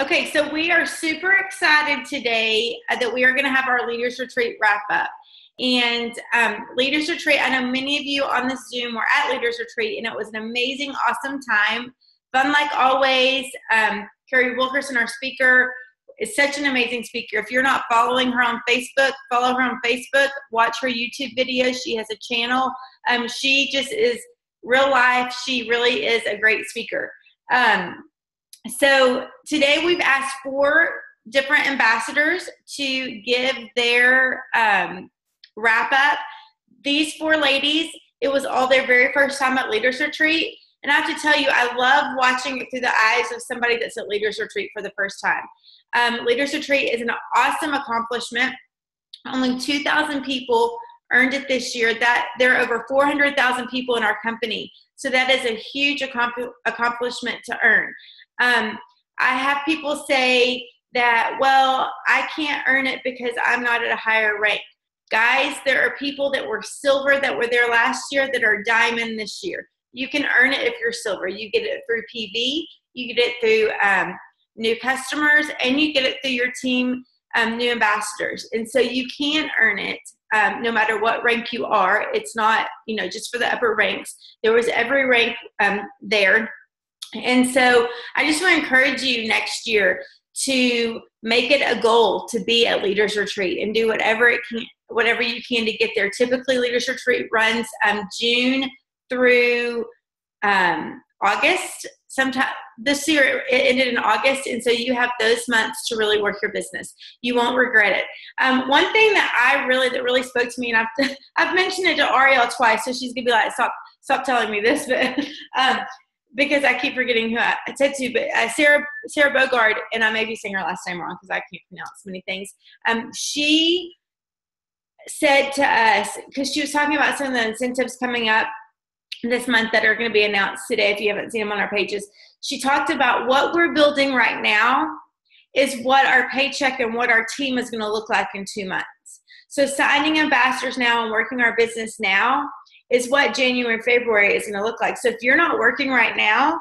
Okay, so we are super excited today that we are going to have our Leaders Retreat wrap up. And Leaders Retreat, I know many of you on this Zoom were at Leaders Retreat, and it was an amazing, awesome time. Fun like always. Carrie Wilkerson, our speaker, is such an amazing speaker. If you're not following her on Facebook, follow her on Facebook. Watch her YouTube videos. She has a channel. She just is real life. She really is a great speaker. So today we've asked 4 different ambassadors to give their wrap up. These 4 ladies, it was all their very first time at Leaders Retreat. And I have to tell you, I love watching it through the eyes of somebody that's at Leaders Retreat for the first time. Leaders Retreat is an awesome accomplishment. Only 2,000 people earned it this year. That there are over 400,000 people in our company. So that is a huge accomplishment to earn. I have people say that, well, I can't earn it because I'm not at a higher rank. Guys, there are people that were silver that were there last year that are diamond this year. You can earn it if you're silver. You get it through PV, you get it through new customers, and you get it through your team, new ambassadors. And so you can earn it no matter what rank you are. It's not, just for the upper ranks. There was every rank there. And so I just want to encourage you next year to make it a goal to be at Leaders Retreat and do whatever you can to get there. Typically, Leaders Retreat runs June through August. Sometime this year it ended in August, and so you have those months to really work your business. You won't regret it. One thing that really spoke to me, and I've mentioned it to Ariel twice, so she's gonna be like, stop telling me this, but because I keep forgetting who I said to, but Sarah Bogard, and I may be saying her last name wrong because I can't pronounce many things. She said to us, because she was talking about some of the incentives coming up this month that are going to be announced today, if you haven't seen them on our pages. She talked about what we're building right now is what our paycheck and what our team is going to look like in 2 months. So signing ambassadors now and working our business now is what January and February is going to look like. So if you're not working right now,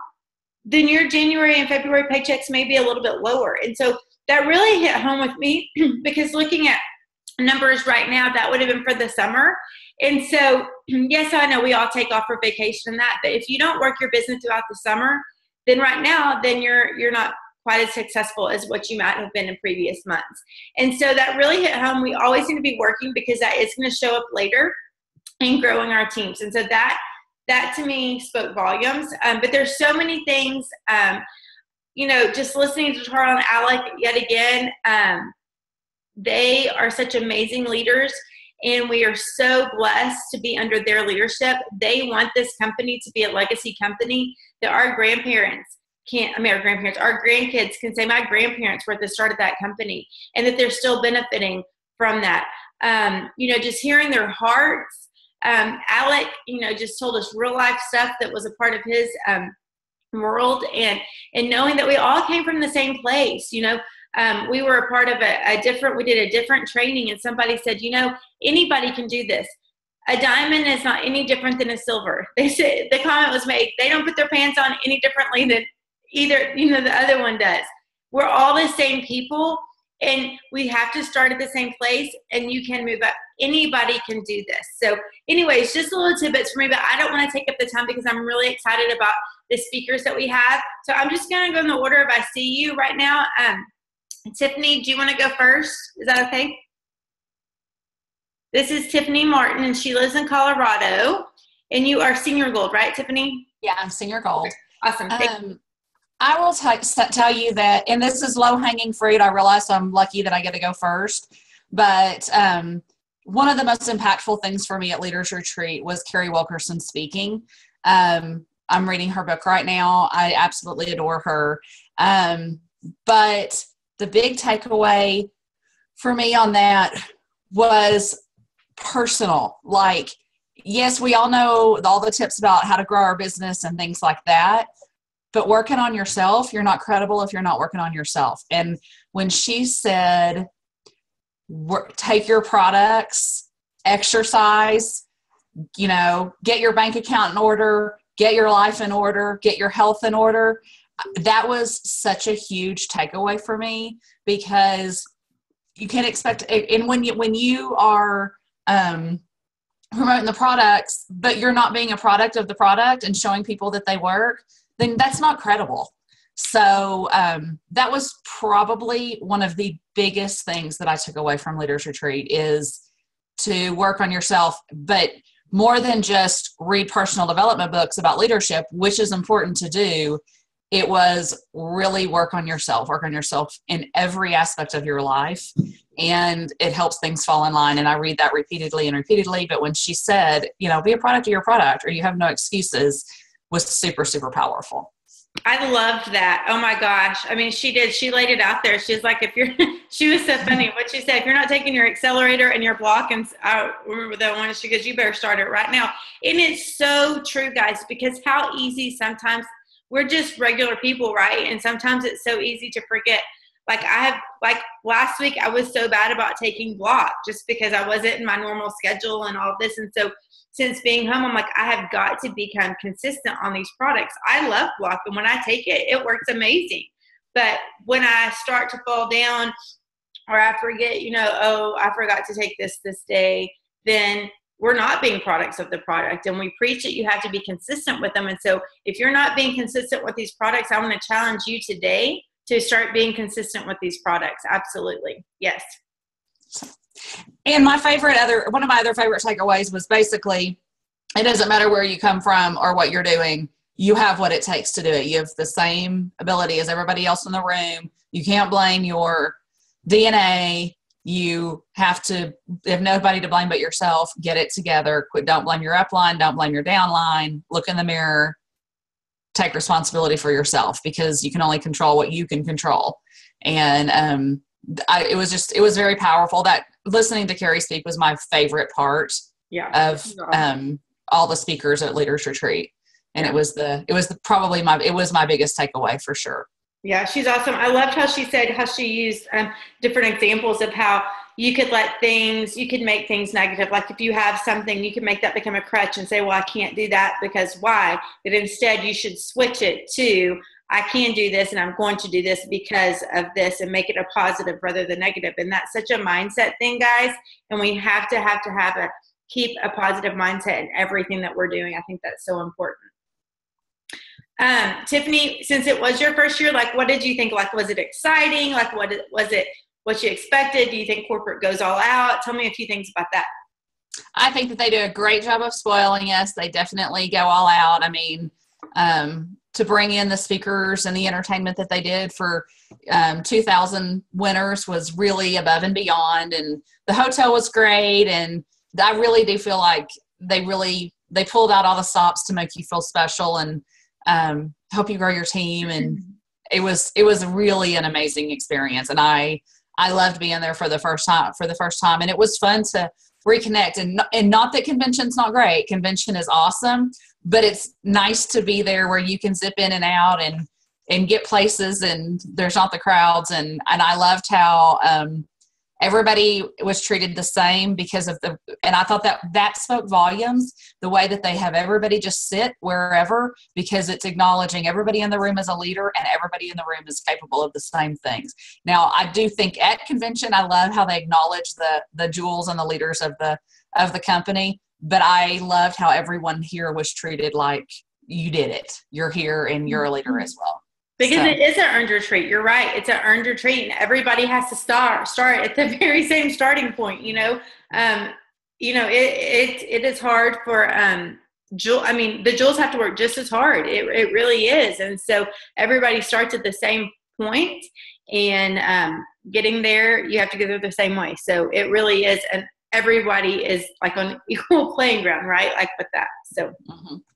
then your January and February paychecks may be a little bit lower. And so that really hit home with me because looking at numbers right now, that would have been for the summer. And so, yes, I know we all take off for vacation and that, but if you don't work your business throughout the summer, then right now, then you're not quite as successful as what you might have been in previous months. And so that really hit home. We always need to be working because that is going to show up later in growing our teams. And so that to me spoke volumes. But there's so many things, just listening to Tara and Alec yet again, they are such amazing leaders, and we are so blessed to be under their leadership. They want this company to be a legacy company that our grandkids can say, my grandparents were at the start of that company, and that they're still benefiting from that. Just hearing their hearts. Alec, just told us real life stuff that was a part of his world, and knowing that we all came from the same place. We were a part of we did a different training, and somebody said, anybody can do this. A diamond is not any different than a silver. They said, the comment was made, they don't put their pants on any differently than either, the other one does. We're all the same people, and we have to start at the same place, and you can move up. Anybody can do this. So anyways, just a little tidbits for me, but I don't want to take up the time because I'm really excited about the speakers that we have. So I'm just going to go in the order of I see you right now. Tiffany, do you want to go first? Is that okay? This is Tiffany Martin, and she lives in Colorado. And you are senior gold, right, Tiffany? Yeah, I'm senior gold. Awesome. I will tell you that, and this is low-hanging fruit. I realize I'm lucky that I get to go first. But one of the most impactful things for me at Leaders Retreat was Carrie Wilkerson speaking. I'm reading her book right now. I absolutely adore her. But the big takeaway for me on that was personal. Like, yes, we all know all the tips about how to grow our business and things like that, but working on yourself, you're not credible if you're not working on yourself. And when she said, take your products, exercise, get your bank account in order, get your life in order, get your health in order, that was such a huge takeaway for me, because you can't expect, and when you are promoting the products, but you're not being a product of the product and showing people that they work, then that's not credible. So that was probably one of the biggest things that I took away from Leaders Retreat, is to work on yourself, but more than just read personal development books about leadership, which is important to do. It was really work on yourself in every aspect of your life. And it helps things fall in line. And I read that repeatedly and repeatedly. But when she said, be a product of your product, or you have no excuses, was super, super powerful. I loved that. Oh my gosh. I mean, she did. She laid it out there. She's like, she was so funny. What she said, if you're not taking your accelerator and your block, and I remember that one, she goes, you better start it right now. And it's so true, guys, because how easy sometimes we're just regular people, right? And sometimes it's so easy to forget. Like last week, I was so bad about taking block just because I wasn't in my normal schedule and all of this. And so since being home, I'm like, I have got to become consistent on these products. I love block, and when I take it, it works amazing. But when I start to fall down, or I forget, I forgot to take this day, then we're not being products of the product. And we preach that you have to be consistent with them. And so if you're not being consistent with these products, I want to challenge you today to start being consistent with these products. Absolutely. Yes. And one of my other favorite takeaways was basically, it doesn't matter where you come from or what you're doing, you have what it takes to do it. You have the same ability as everybody else in the room. You can't blame your DNA. You have nobody to blame but yourself. Get it together. Don't blame your upline. Don't blame your downline. Look in the mirror. Take responsibility for yourself, because you can only control what you can control. And it was very powerful. That listening to Carrie speak was my favorite part of all the speakers at Leaders Retreat. And it was my biggest takeaway for sure. Yeah, she's awesome. I loved how she used different examples of how you could make things negative. Like if you have something, you can make that become a crutch and say, well, I can't do that because why? But instead you should switch it to, I can do this and I'm going to do this because of this, and make it a positive rather than negative. And that's such a mindset thing, guys. And we have to keep a positive mindset in everything that we're doing. I think that's so important. Tiffany, since it was your first year, like, what did you think? Like, was it exciting? Like, was it what you expected? Do you think corporate goes all out? Tell me a few things about that. I think that they do a great job of spoiling us. They definitely go all out. I mean, to bring in the speakers and the entertainment that they did for 2,000 winners was really above and beyond. And the hotel was great. And I really do feel like they pulled out all the stops to make you feel special and help you grow your team. And it was really an amazing experience. And I loved being there for the first time. And it was fun to reconnect, and not that convention's not great. Convention is awesome, but it's nice to be there where you can zip in and out and get places, and there's not the crowds. And I loved how, everybody was treated the same and I thought that spoke volumes, the way that they have everybody just sit wherever, because it's acknowledging everybody in the room is a leader and everybody in the room is capable of the same things. Now, I do think at convention, I love how they acknowledge the jewels and the leaders of the company, but I loved how everyone here was treated like you did it. You're here and you're a leader as well. Because it is an earned retreat. You're right. It's an earned retreat, and everybody has to start at the very same starting point. It is hard for the jewels have to work just as hard. It really is, and so everybody starts at the same point, and getting there, you have to go there the same way. So it really is, and everybody is like on equal playing ground, right? Like with that. So,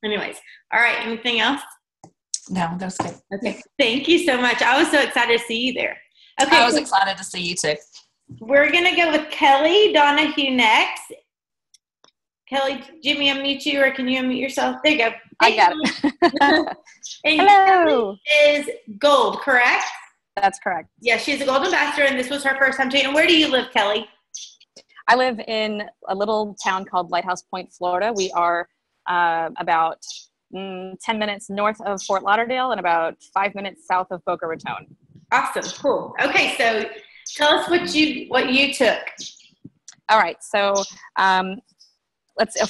anyways, all right. Anything else? No, that was good. Okay. Thank you so much. I was so excited to see you there. Okay. I was excited to see you too. We're going to go with Kelly Donahue next. Kelly, Jimmy, unmute you, or can you unmute yourself? There you go. I got it. And hello. Kelly is gold, correct? That's correct. Yeah, she's a gold ambassador, and this was her first time doing. And where do you live, Kelly? I live in a little town called Lighthouse Point, Florida. We are about 10 minutes north of Fort Lauderdale and about 5 minutes south of Boca Raton. Awesome. Cool. Okay. So tell us what you took. All right. So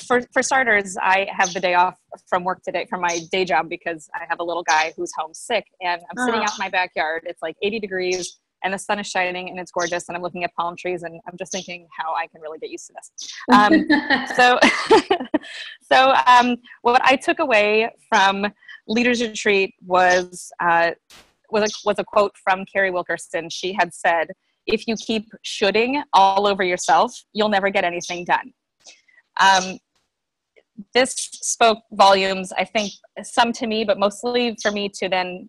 for starters, I have the day off from work today from my day job because I have a little guy who's home sick, and I'm sitting out in my backyard. It's like 80 degrees and the sun is shining and it's gorgeous, and I'm looking at palm trees, and I'm just thinking how I can really get used to this. So what I took away from Leaders Retreat was a quote from Carrie Wilkerson. She had said, "If you keep shoulding all over yourself, you'll never get anything done." This spoke volumes, I think, some to me, but mostly for me to then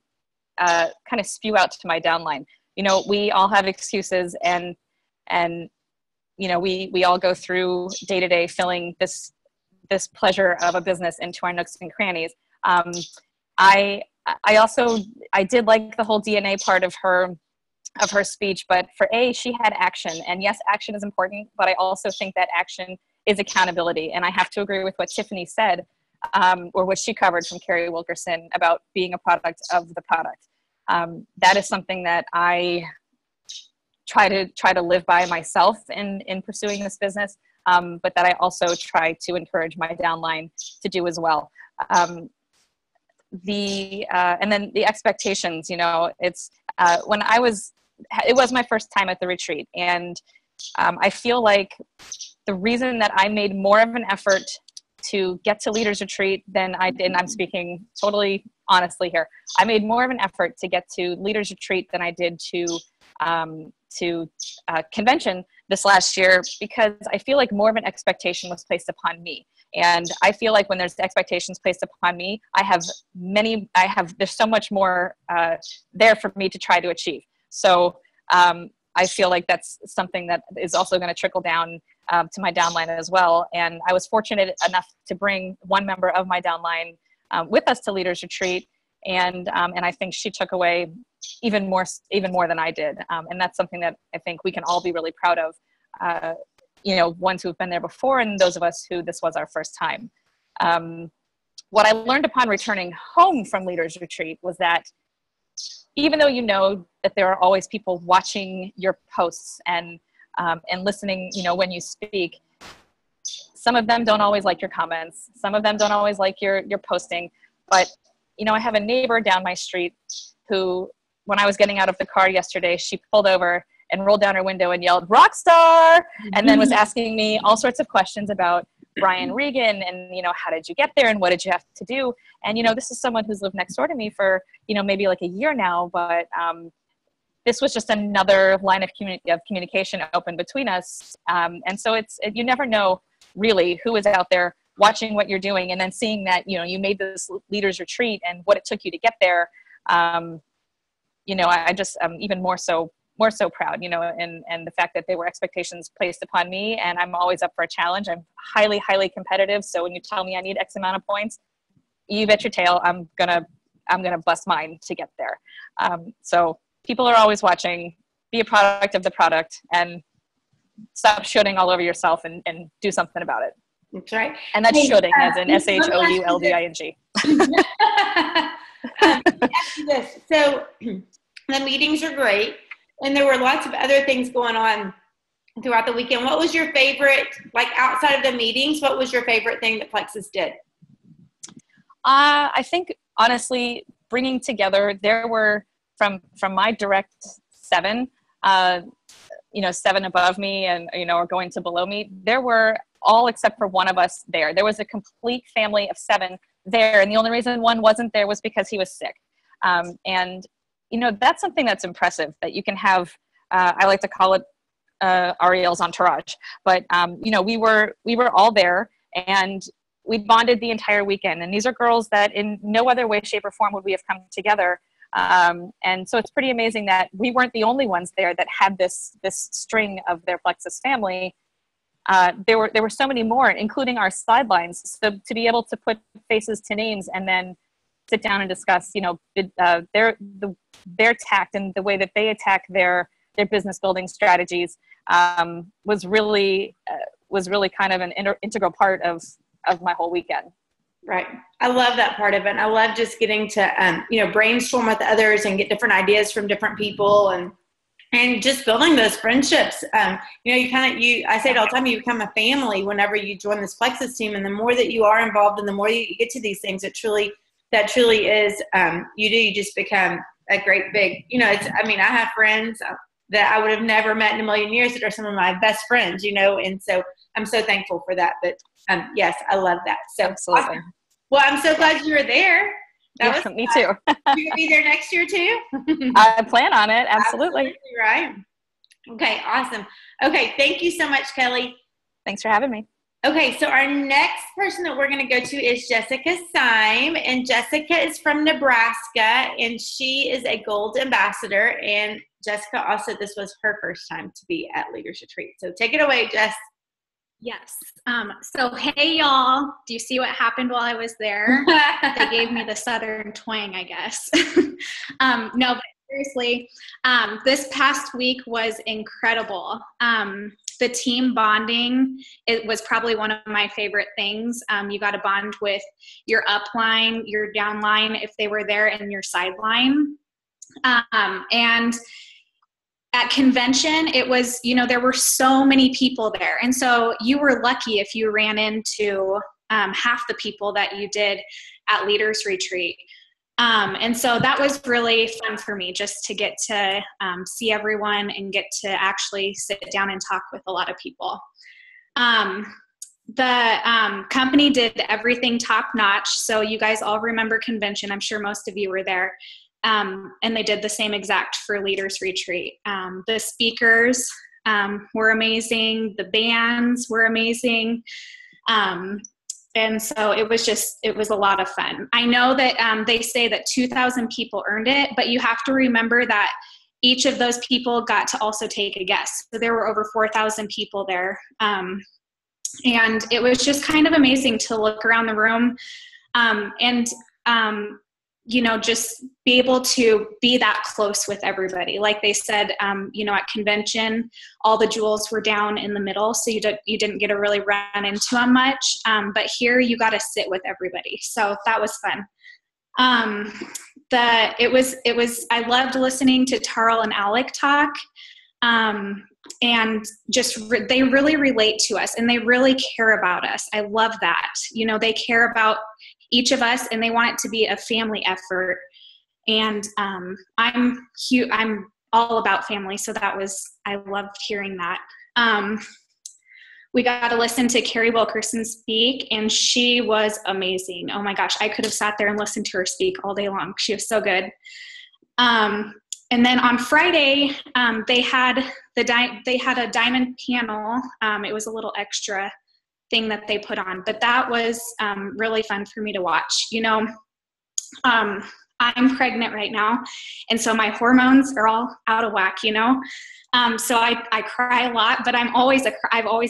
kind of spew out to my downline. You know, we all have excuses, and you know, we all go through day to day filling this pleasure of a business into our nooks and crannies. I did like the whole DNA part of her speech, but she had action, and yes, action is important, but I also think that action is accountability. And I have to agree with what Tiffany said, or what she covered from Carrie Wilkerson about being a product of the product. That is something that I try to live by myself in pursuing this business, but that I also try to encourage my downline to do as well. And then the expectations, you know, it's it was my first time at the retreat, and I feel like the reason that I made more of an effort to get to Leaders Retreat than I did, and I'm speaking totally honestly here, I made more of an effort to get to Leaders Retreat than I did to convention this last year, because I feel like more of an expectation was placed upon me. And I feel like when there's expectations placed upon me, there's so much more there for me to try to achieve. So I feel like that's something that is also going to trickle down to my downline as well. And I was fortunate enough to bring one member of my downline with us to Leaders Retreat. And I think she took away even more than I did. And that's something that I think we can all be really proud of, you know, ones who've been there before and those of us who this was our first time. What I learned upon returning home from Leaders Retreat was that even though you know that there are always people watching your posts and listening, you know, when you speak, some of them don't always like your comments. Some of them don't always like your posting. But, you know, I have a neighbor down my street who, when I was getting out of the car yesterday, she pulled over and rolled down her window and yelled, "Rock star!" And then was asking me all sorts of questions about Brian Regan and, you know, how did you get there and what did you have to do? And, you know, this is someone who's lived next door to me for, you know, maybe like a year now, but this was just another line of communication open between us. And so you never know really who is out there watching what you're doing, and then seeing that, you know, you made this Leaders Retreat and what it took you to get there. You know, I just even more so proud, you know, and the fact that there were expectations placed upon me, and I'm always up for a challenge. I'm highly, highly competitive. So when you tell me I need X amount of points, you bet your tail I'm gonna bust mine to get there. So people are always watching. Be a product of the product, and stop shooting all over yourself, and do something about it. That's right. And that's shooting as in SHOULDING. So the meetings are great, and there were lots of other things going on throughout the weekend. What was your favorite, like outside of the meetings, what was your favorite thing that Plexus did? I think, honestly, bringing together, there were from my direct 7, you know, 7 above me and, you know, or going to below me, there were all except for one of us there. There was a complete family of 7 there. And the only reason one wasn't there was because he was sick. And, you know, that's something that's impressive, that you can have, I like to call it Ariel's entourage. But, you know, we were all there, and we bonded the entire weekend. And these are girls that in no other way, shape, or form would we have come together. And so it's pretty amazing that we weren't the only ones there that had this string of their Plexus family. There were so many more, including our sidelines. So to be able to put faces to names and then sit down and discuss, you know, their tact and the way that they attack their business building strategies was really kind of an integral part of my whole weekend. Right. I love that part of it. And I love just getting to, brainstorm with others and get different ideas from different people and just building those friendships. I say it all the time, you become a family whenever you join this Plexus team. And the more that you are involved and the more you get to these things, that truly is, you just become a great big, I have friends that I would have never met in a million years that are some of my best friends, and so I'm so thankful for that. But yes, I love that. So absolutely. Awesome. Well, I'm so glad you were there. Me too. You gonna be there next year too? I plan on it. Absolutely. Right. Okay. Awesome. Okay. Thank you so much, Kelly. Thanks for having me. Okay. So our next person that we're going to go to is Jessica Syme, and Jessica is from Nebraska, and she is a Gold Ambassador. And Jessica also, this was her first time to be at Leaders Retreat. So take it away, Jess. Yes. So, hey, y'all. Do you see what happened while I was there? They gave me the Southern twang, I guess. No, but seriously, this past week was incredible. The team bonding, it was probably one of my favorite things. You got to bond with your upline, your downline, if they were there, and your sideline. And at convention, it was, there were so many people there. And so you were lucky if you ran into half the people that you did at Leaders Retreat. And so that was really fun for me, just to get to see everyone and get to actually sit down and talk with a lot of people. The company did everything top notch. So you guys all remember convention. I'm sure most of you were there. And they did the same exact for Leaders Retreat. The speakers were amazing. The bands were amazing. And so it was a lot of fun. I know that they say that 2,000 people earned it, but you have to remember that each of those people got to also take a guest. So there were over 4,000 people there. And it was just kind of amazing to look around the room just be able to be that close with everybody. Like they said, at convention, all the jewels were down in the middle, so you didn't get to really run into them much. But here you got to sit with everybody. So that was fun. I loved listening to Tarl and Alec talk. And they really relate to us, and they really care about us. I love that. They care about each of us, and they want it to be a family effort. And I'm all about family, so I loved hearing that. We got to listen to Carrie Wilkerson speak, and she was amazing. Oh my gosh, I could have sat there and listened to her speak all day long. She was so good. And then on Friday, they had a diamond panel. It was a little extra thing that they put on, but that was really fun for me to watch. I'm pregnant right now, and so my hormones are all out of whack. So I cry a lot, but I've always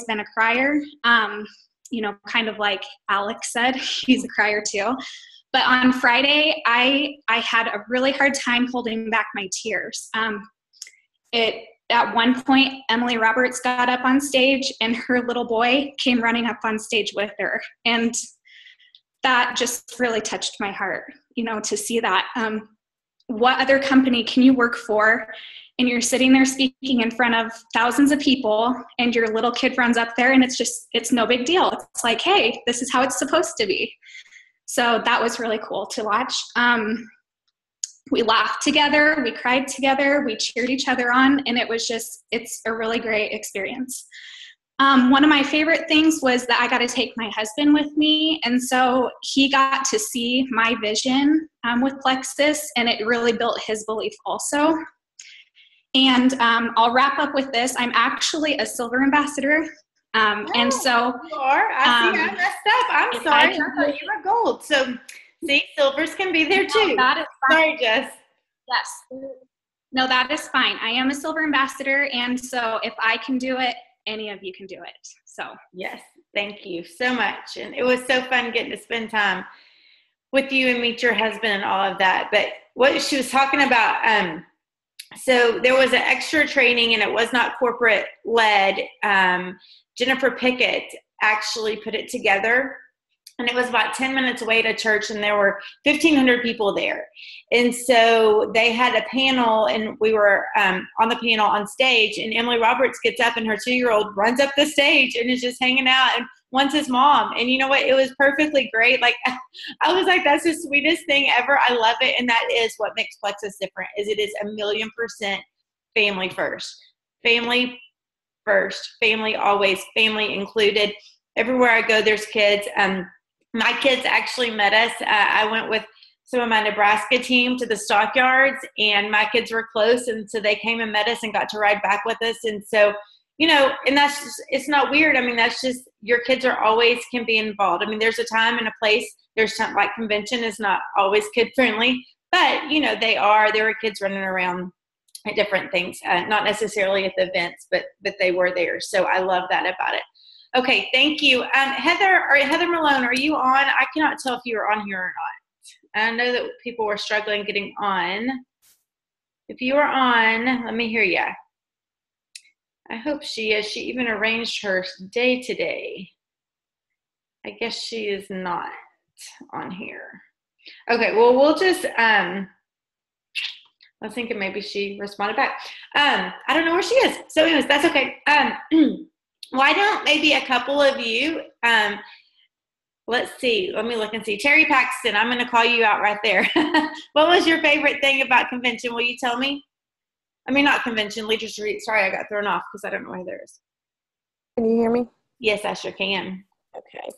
been a crier. Kind of like Alex said, he's a crier too. But on Friday, I had a really hard time holding back my tears. At one point, Emily Roberts got up on stage, and her little boy came running up on stage with her. And that just really touched my heart, to see that. What other company can you work for, and you're sitting there speaking in front of thousands of people, and your little kid runs up there, and it's no big deal. It's like, hey, this is how it's supposed to be. So that was really cool to watch. We laughed together, we cried together, we cheered each other on, and it's a really great experience. One of my favorite things was that I got to take my husband with me, and so he got to see my vision with Plexus, and it really built his belief also. And I'll wrap up with this. I'm actually a Silver Ambassador. And so you are. I see I messed up. I'm sorry. I thought you were gold. So see, silvers can be there too. That is fine. Sorry, Jess. Yes. No, that is fine. I am a Silver Ambassador, and so if I can do it, any of you can do it. So yes, thank you so much. And it was so fun getting to spend time with you and meet your husband and all of that. But what she was talking about, so there was an extra training, and it was not corporate led. Jennifer Pickett actually put it together, and it was about 10 minutes away to church, and there were 1,500 people there. And so they had a panel, and we were on the panel on stage, and Emily Roberts gets up, and her 2-year-old runs up the stage and is just hanging out and wants his mom. And you know what? It was perfectly great. Like, I was like, that's the sweetest thing ever. I love it. And that is what makes Plexus different, is it is 1,000,000% family first. Family first. Family always. Family included. Everywhere I go, there's kids. My kids actually met us. I went with some of my Nebraska team to the stockyards, and my kids were close, and so they came and met us and got to ride back with us. And so, you know, and that's just, it's not weird. I mean, that's just, your kids are always can be involved. I mean, there's a time and a place. There's time, like convention is not always kid friendly, but you know, there are kids running around at different things, not necessarily at the events, but they were there. So I love that about it. Okay, thank you. Heather Malone, are you on? I cannot tell if you are on here or not. I know that people were struggling getting on. If you are on, let me hear you. I hope she is. She even arranged her day today. I guess she is not on here. Okay, well, we'll just, I was thinking maybe she responded back. I don't know where she is. So anyways, that's okay. Why don't maybe a couple of you, let's see, let me look and see. Terry Paxton, I'm going to call you out right there. What was your favorite thing about convention? Will you tell me? I mean, not convention, Leaders Retreat. Sorry, I got thrown off because I don't know where there is. Can you hear me? Yes, I sure can. Okay.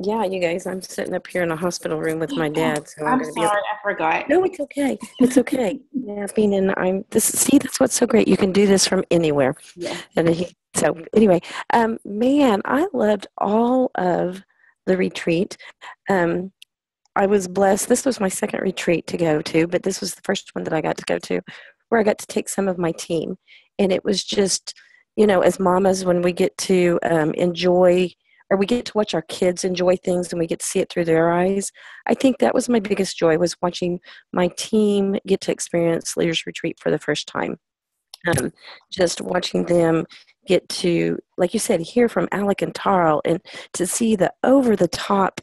Yeah, you guys, I'm sitting up here in a hospital room with my dad. So I'm sorry, I forgot. No, it's okay. It's okay. Napping, and see, that's what's so great. You can do this from anywhere. Yeah. So anyway, man, I loved all of the retreat. I was blessed. This was my second retreat to go to, but this was the first one that I got to go to, where I got to take some of my team. And it was just, you know, as mamas, when we get to enjoy, or we get to watch our kids enjoy things and we get to see it through their eyes. I think that was my biggest joy, was watching my team get to experience Leaders Retreat for the first time. Just watching them get to, like you said, hear from Alec and Tarl, and to see the over-the-top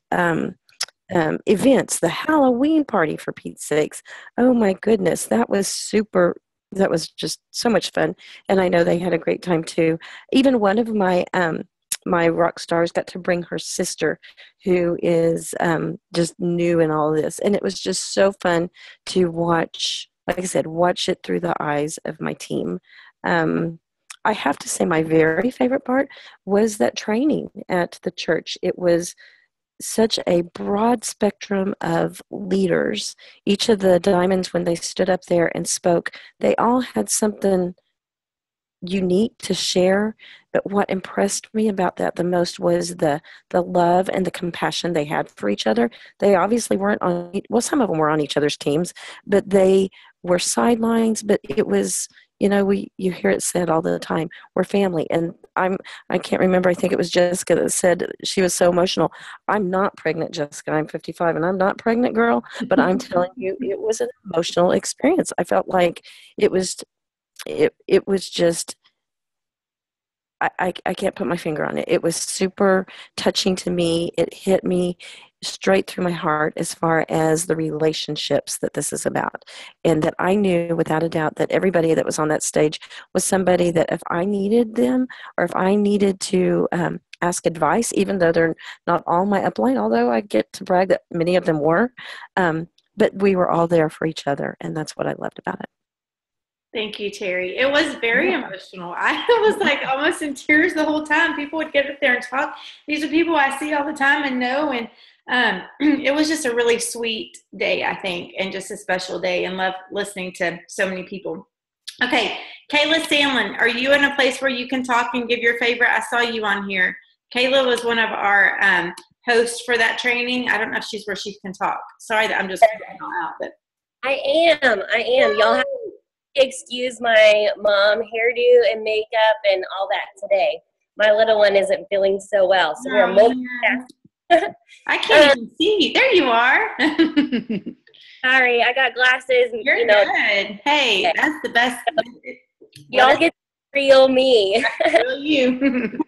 events, the Halloween party, for Pete's sakes. Oh my goodness, that was super. That was just so much fun, and I know they had a great time too. Even one of my my rock stars got to bring her sister, who is just new in all of this, and it was just so fun to watch. Like I said, watch it through the eyes of my team. I have to say my very favorite part was that training at the church. It was such a broad spectrum of leaders. Each of the diamonds, when they stood up there and spoke, they all had something unique to share. But what impressed me about that the most was the love and the compassion they had for each other. They obviously weren't on, well, some of them were on each other's teams, but they were sidelines. But it was, you know, you hear it said all the time, we're family. And I can't remember, I think it was Jessica that said, she was so emotional. I'm not pregnant, Jessica. I'm 55 and I'm not pregnant, girl. But I'm telling you, it was an emotional experience. I felt like it was just, I can't put my finger on it. It was super touching to me. It hit me straight through my heart as far as the relationships that this is about. And that I knew without a doubt that everybody that was on that stage was somebody that if I needed them, or if I needed to ask advice, even though they're not all my upline, although I get to brag that many of them were, but we were all there for each other. And that's what I loved about it. Thank you, Terry. It was very emotional. I was like almost in tears the whole time. People would get up there and talk. These are people I see all the time and know. And it was just a really sweet day, I think, and just a special day, and love listening to so many people. Okay, Kayla Sandlin, are you in a place where you can talk and give your favorite? I saw you on here. Kayla was one of our hosts for that training. I don't know if she's where she can talk. Sorry that I'm just going all out. But I am. Y'all have excuse my mom hairdo and makeup and all that today. My little one isn't feeling so well, so we're multitasking. I can't even see. There you are. Sorry, I got glasses. And, You're good. Hey, that's the best. Y'all get real me. Real you.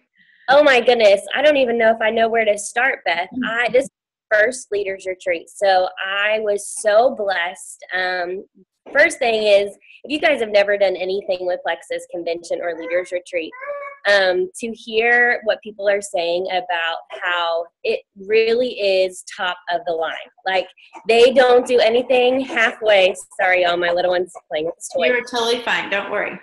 Oh my goodness, I don't even know if I know where to start, Beth. This is first leaders retreat. So I was so blessed. First thing is, if you guys have never done anything with Plexus Convention or leaders retreat, to hear what people are saying about how it really is top of the line. Like, they don't do anything halfway. Sorry, all my little ones playing with this toy. You're totally fine. Don't worry.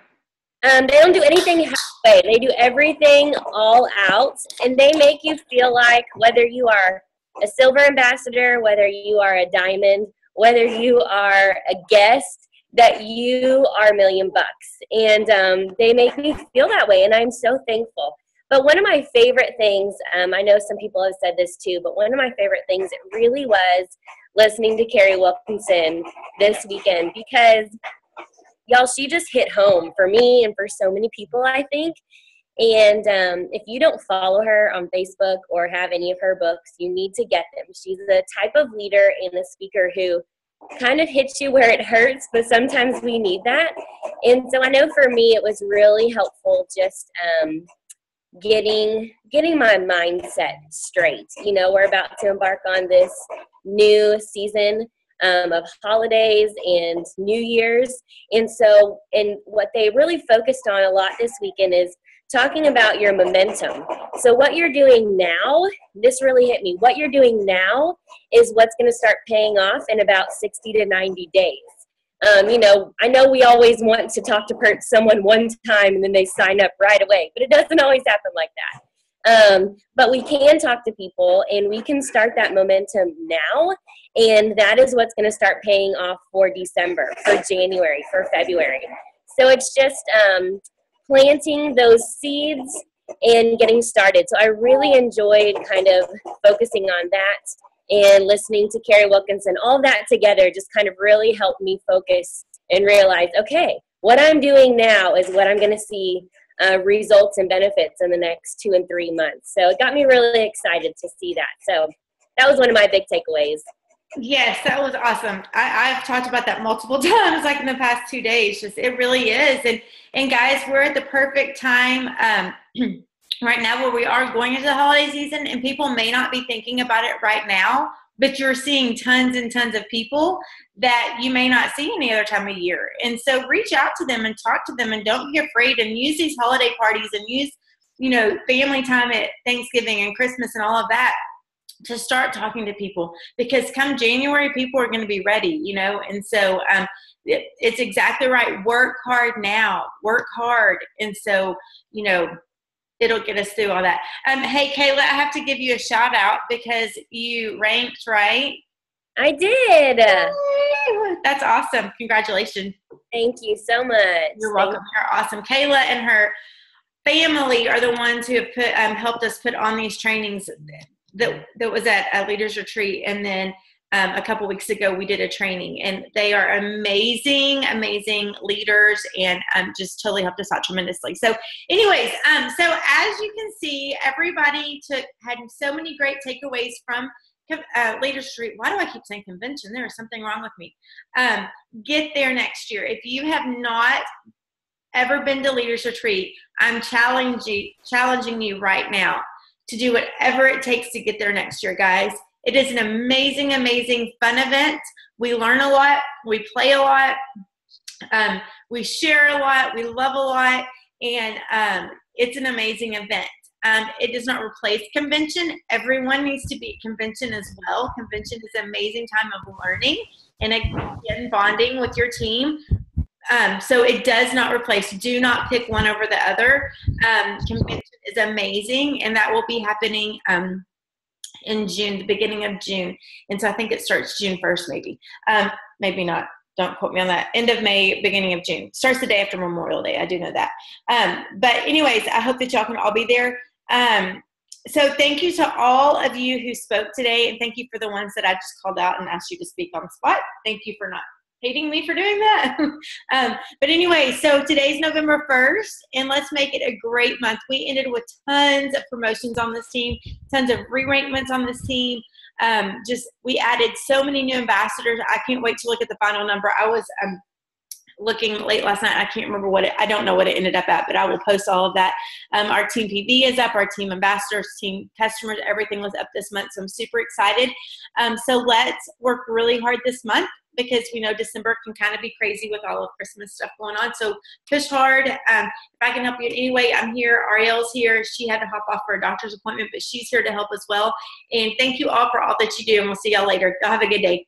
They don't do anything halfway. They do everything all out, and they make you feel like whether you are a silver ambassador, whether you are a diamond, whether you are a guest, that you are $1 million. And they make me feel that way, and I'm so thankful. But one of my favorite things, I know some people have said this too, but one of my favorite things, it really was listening to Carrie Wilkinson this weekend, because y'all, she just hit home for me and for so many people, I think. And if you don't follow her on Facebook or have any of her books, you need to get them. She's the type of leader and a speaker who kind of hits you where it hurts, but sometimes we need that. And so I know for me, it was really helpful just getting my mindset straight. You know, we're about to embark on this new season of holidays and New Year's. And so, and what they really focused on a lot this weekend is talking about your momentum. So what you're doing now, this really hit me. What you're doing now is what's going to start paying off in about 60 to 90 days. You know, I know we always want to talk to someone one time and then they sign up right away, but it doesn't always happen like that. But we can talk to people, and we can start that momentum now. And that is what's going to start paying off for December, for January, for February. So it's just planting those seeds and getting started. So I really enjoyed kind of focusing on that and listening to Carrie Wilkinson. All that together just kind of really helped me focus and realize, okay, what I'm doing now is what I'm going to see results and benefits in the next 2 and 3 months. So it got me really excited to see that. So that was one of my big takeaways. Yes, that was awesome. I've talked about that multiple times, like in the past 2 days. Just, it really is. And guys, we're at the perfect time right now where we are going into the holiday season, and people may not be thinking about it right now, but you're seeing tons and tons of people that you may not see any other time of year. And so reach out to them and talk to them, and don't be afraid, and use these holiday parties and use, you know, family time at Thanksgiving and Christmas and all of that to start talking to people, because come January, people are going to be ready, you know. And so it's exactly right. Work hard now, work hard. And so, you know, it'll get us through all that. Hey, Kayla, I have to give you a shout out because you ranked, right? I did. That's awesome. Congratulations. Thank you so much. You're welcome. You're awesome. Kayla and her family are the ones who have helped us put on these trainings that was at a leaders retreat. And then a couple weeks ago, we did a training, and they are amazing leaders, and just totally helped us out tremendously. So anyways, so as you can see, everybody had so many great takeaways from leaders retreat. Why do I keep saying convention? There is something wrong with me. Get there next year. If you have not ever been to leaders retreat, I'm challenging you right now to do whatever it takes to get there next year, guys. It is an amazing fun event. We learn a lot. We play a lot. We share a lot. We love a lot. And it's an amazing event. It does not replace convention. Everyone needs to be at convention as well. Convention is an amazing time of learning and again, bonding with your team. So it does not replace. Do not pick one over the other. Convention is amazing, and that will be happening in June, the beginning of June. And so I think it starts June 1st, maybe. Maybe not. Don't quote me on that. End of May, beginning of June. Starts the day after Memorial Day. I do know that. But anyways, I hope that y'all can all be there. So thank you to all of you who spoke today, and thank you for the ones that I just called out and asked you to speak on the spot. Thank you for not hating me for doing that. But anyway, so today's November 1st, and let's make it a great month. We ended with tons of promotions on this team, tons of re-rankments on this team. We added so many new ambassadors. I can't wait to look at the final number. I was looking late last night. I can't remember I don't know what it ended up at, but I will post all of that. Our team PV is up, our team ambassadors, team customers, everything was up this month. So I'm super excited. So let's work really hard this month, because we know December can kind of be crazy with all of Christmas stuff going on. So push hard. If I can help you in any way, I'm here. Ariel's here. She had to hop off for a doctor's appointment, but she's here to help as well. And thank you all for all that you do, and we'll see y'all later. Y'all have a good day.